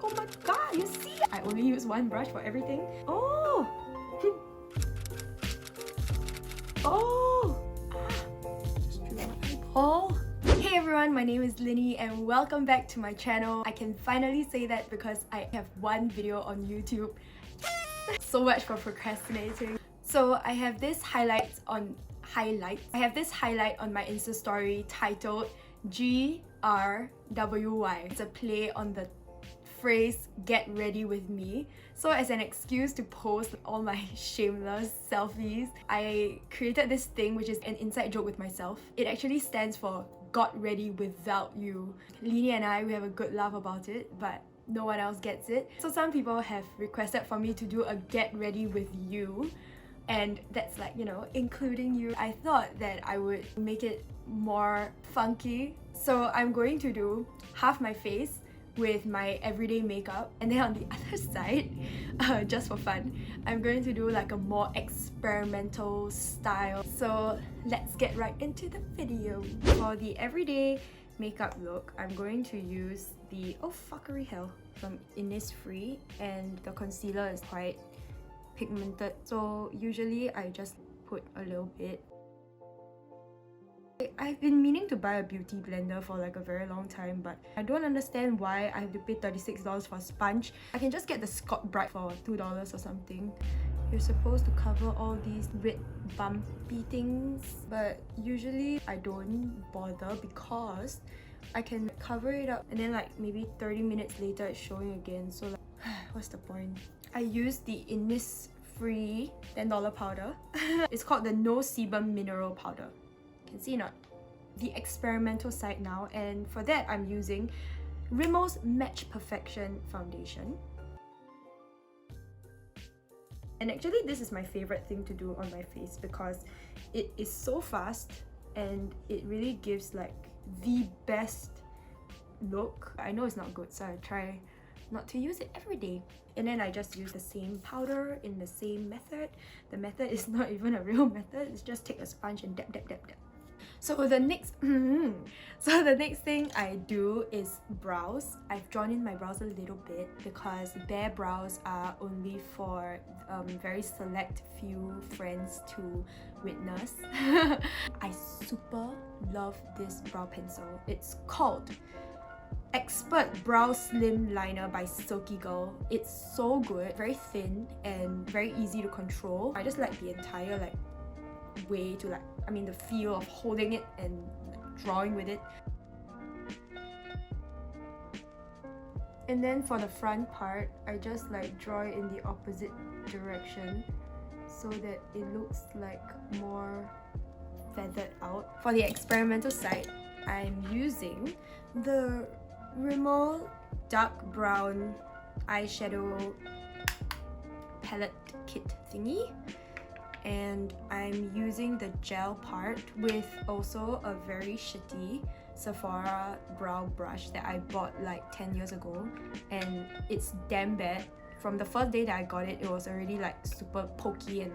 Oh my god, you see? I only use one brush for everything. Oh! Oh! Just drew my eyeball. Hey everyone, my name is Lynnie and welcome back to my channel. I can finally say that because I have one video on YouTube. So much for procrastinating. So I have this highlight on my Insta story titled GRWY. It's a play on the phrase get ready with me. So as an excuse to post all my shameless selfies, I created this thing which is an inside joke with myself. It actually stands for got ready without you. Lynnie and I, we have a good laugh about it, but no one else gets it. So some people have requested for me to do a get ready with you, and that's like, you know, including you. I thought that I would make it more funky. So I'm going to do half my face with my everyday makeup, and then on the other side, just for fun, I'm going to do like a more experimental style. So let's get right into the video. For the everyday makeup look, I'm going to use the oh fuckery hell from Innisfree, and the concealer is quite pigmented, so usually I just put a little bit. I've been meaning to buy a beauty blender for like a very long time, but I don't understand why I have to pay $36 for a sponge. I can just get the Scott Brite for $2 or something. You're supposed to cover all these weird bumpy things, but usually I don't bother because I can cover it up and then like maybe 30 minutes later it's showing again, so like what's the point? I use the Innisfree $10 powder. It's called the No Sebum Mineral Powder. Can see not? The experimental side now, and for that I'm using Rimmel's Match Perfection foundation. And actually this is my favorite thing to do on my face because it is so fast and it really gives like the best look. I know it's not good, so I try not to use it every day. And then I just use the same powder in the same method. The method is not even a real method, it's just take a sponge and dab dab dab dab. So the next thing I do is brows. I've drawn in my brows a little bit because bare brows are only for very select few friends to witness. I super love this brow pencil. It's called Expert Brow Slim Liner by Silky Girl. It's so good, very thin and very easy to control. I just like the entire like way to like, I mean the feel of holding it and like, drawing with it. And then for the front part, I just like draw it in the opposite direction so that it looks like more feathered out. For the experimental side, I'm using the Rimmel dark brown eyeshadow palette kit thingy, and I'm using the gel part with also a very shitty Sephora brow brush that I bought like 10 years ago, and it's damn bad. From the first day that I got it, it was already like super pokey and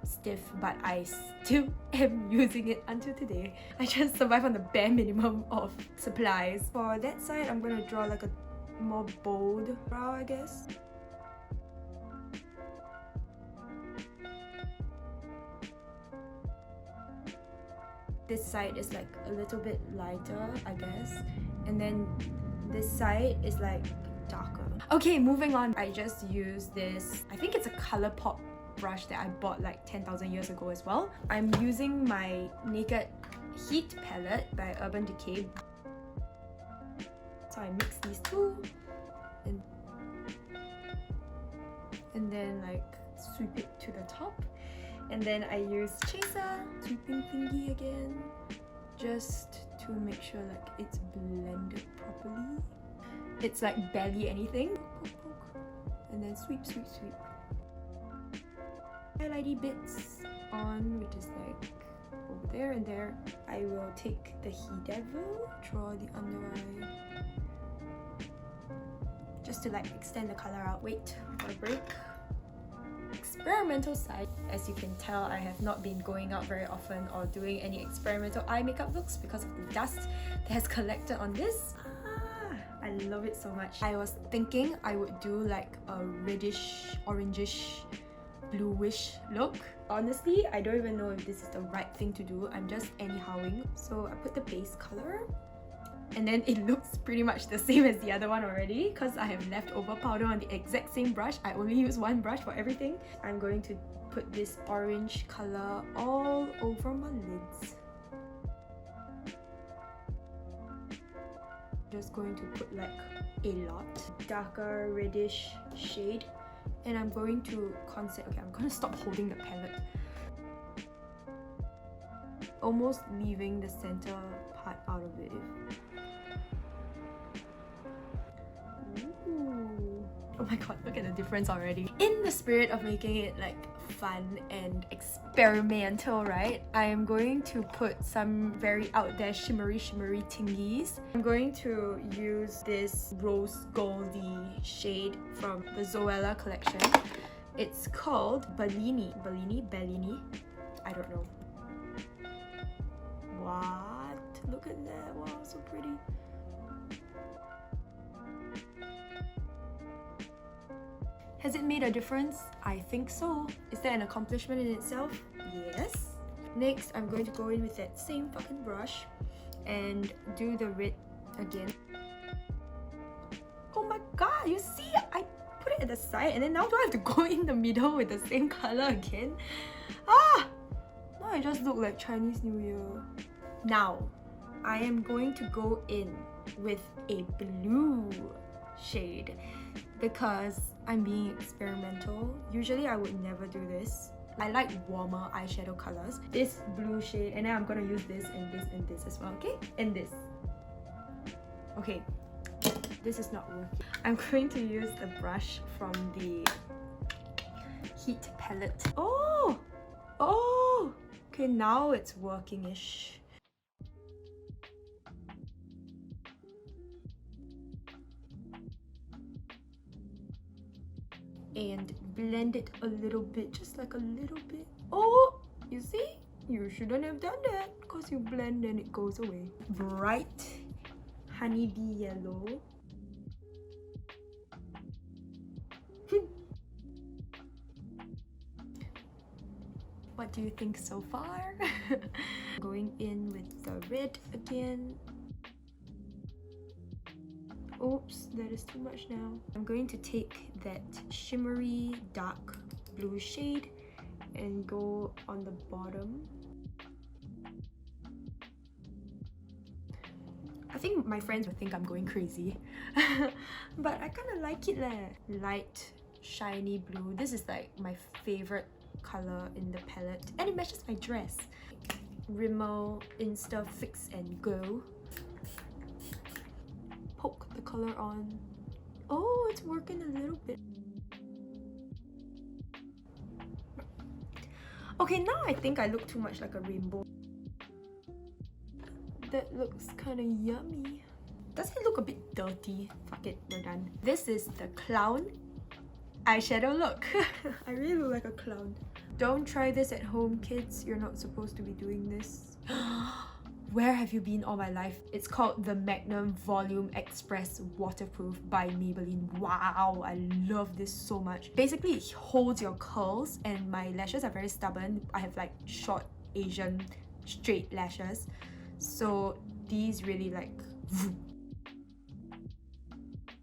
stiff, but I still am using it until today. I just survive on the bare minimum of supplies. For that side, I'm gonna draw like a more bold brow, I guess. This side is like a little bit lighter, I guess, and then this side is like darker. Okay, moving on. I just use this, I think it's a ColourPop brush that I bought like 10,000 years ago as well. I'm using my Naked Heat palette by Urban Decay. So I mix these two and then like sweep it to the top. And then I use Chaser sweeping thingy again, just to make sure like it's blended properly. It's like barely anything. Poke, poke. And then sweep, sweep, sweep. Highlighty bits on, which is like over there and there. I will take the He Devil, draw the under eye, just to like extend the color out. Wait for a break. Experimental side. As you can tell, I have not been going out very often or doing any experimental eye makeup looks because of the dust that has collected on this. I love it so much. I was thinking I would do like a reddish, orangish, bluish look. Honestly, I don't even know if this is the right thing to do. I'm just anyhowing. So I put the base color, and then it looks pretty much the same as the other one already because I have leftover powder on the exact same brush. I only use one brush for everything. I'm going to put this orange color all over my lids. Just going to put like a lot darker reddish shade, and I'm going to okay, I'm gonna stop holding the palette, almost leaving the center part out of it. Ooh. Oh my god, look at the difference already. In the spirit of making it like fun and experimental, right? I am going to put some very out there shimmery tingies. I'm going to use this rose goldy shade from the Zoella collection. It's called Bellini. I don't know. What? Look at that. Wow, so pretty. Has it made a difference? I think so. Is that an accomplishment in itself? Yes. Next, I'm going to go in with that same fucking brush and do the red again. Oh my god, you see? I put it at the side and then now do I have to go in the middle with the same color again? Ah! Now I just look like Chinese New Year. Now, I am going to go in with a blue shade because I'm being experimental. Usually I would never do this. I like warmer eyeshadow colors. This blue shade, and then I'm gonna use this and this and this as well, okay? And this. Okay, this is not working. I'm going to use the brush from the Heat palette. Oh! Oh! Okay, now it's working-ish. And blend it a little bit, just like a little bit. Oh, you see? You shouldn't have done that because you blend and it goes away. Bright honeybee yellow. What do you think so far? Going in with the red again. Oops, that is too much now. I'm going to take that shimmery dark blue shade and go on the bottom. I think my friends would think I'm going crazy. But I kind of like it leh. Light, shiny blue. This is like my favorite color in the palette. And it matches my dress. Rimmel Insta Fix and Go. Poke the color on. Oh, it's working a little bit. Okay, now I think I look too much like a rainbow. That looks kind of yummy. Does it look a bit dirty? Fuck it, we're done. This is the clown eyeshadow look. I really look like a clown. Don't try this at home, kids. You're not supposed to be doing this. Where have you been all my life? It's called the Magnum Volume Express Waterproof by Maybelline. Wow, I love this so much. Basically, it holds your curls, and my lashes are very stubborn. I have like short Asian straight lashes. So these really like...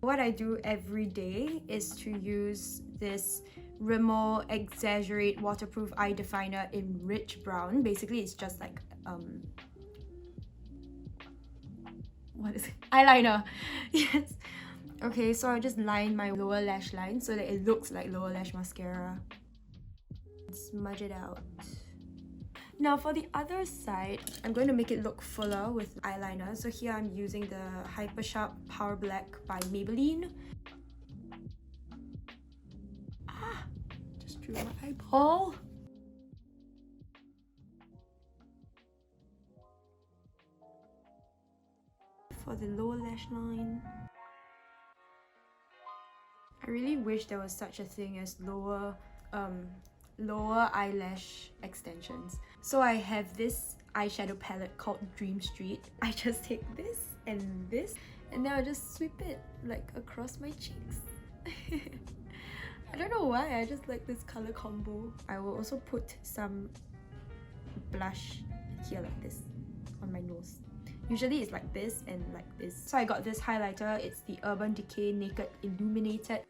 What I do every day is to use this Rimmel Exaggerate Waterproof Eye Definer in Rich Brown. Basically, it's just like... what is it? Eyeliner. Yes. Okay, so I just line my lower lash line so that it looks like lower lash mascara. Smudge it out. Now for the other side, I'm going to make it look fuller with eyeliner. So here I'm using the Hyper Sharp Power Black by Maybelline. Ah, just drew my eyeball. For the lower lash line. I really wish there was such a thing as lower eyelash extensions. So I have this eyeshadow palette called Dream Street. I just take this and this And then I'll just sweep it like across my cheeks. I don't know why, I just like this color combo. I will also put some blush here like this on my nose. Usually it's like this and like this. So I got this highlighter. It's the Urban Decay Naked Illuminated.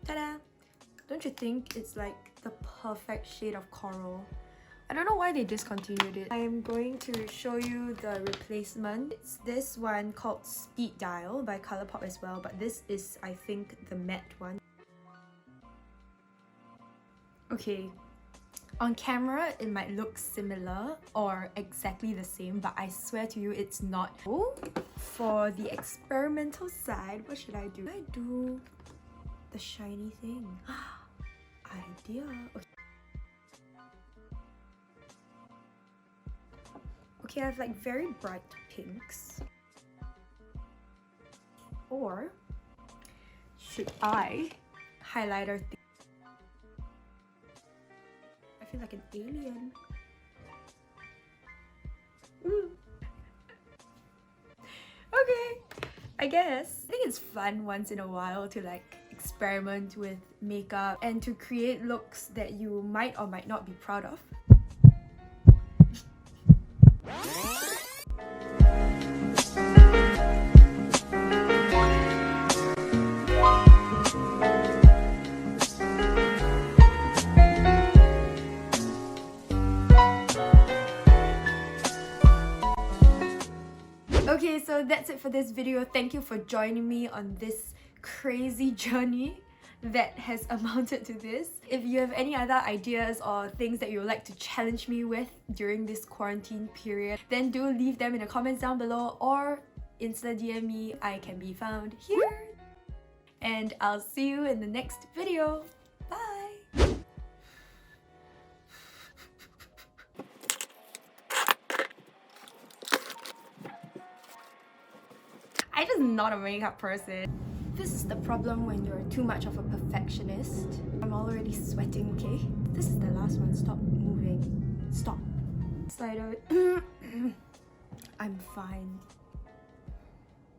Ta-da! Don't you think it's like the perfect shade of coral? I don't know why they discontinued it. I am going to show you the replacement. It's this one called Speed Dial by Colourpop as well, but this is, I think, the matte one. Okay, on camera it might look similar or exactly the same, but I swear to you it's not. Oh, for the experimental side, what should I do? Should I do the shiny thing? Idea. Okay, I have like very bright pinks. Or should I highlighter thing? I feel like an alien. Ooh. Okay, I guess. I think it's fun once in a while to like experiment with makeup and to create looks that you might or might not be proud of. Okay, so that's it for this video. Thank you for joining me on this crazy journey that has amounted to this. If you have any other ideas or things that you would like to challenge me with during this quarantine period, then do leave them in the comments down below or Insta DM me. I can be found here. And I'll see you in the next video. Bye! I'm just not a makeup person. This is the problem when you're too much of a perfectionist. I'm already sweating, okay? This is the last one. Stop moving. Stop. Slide out. I'm fine.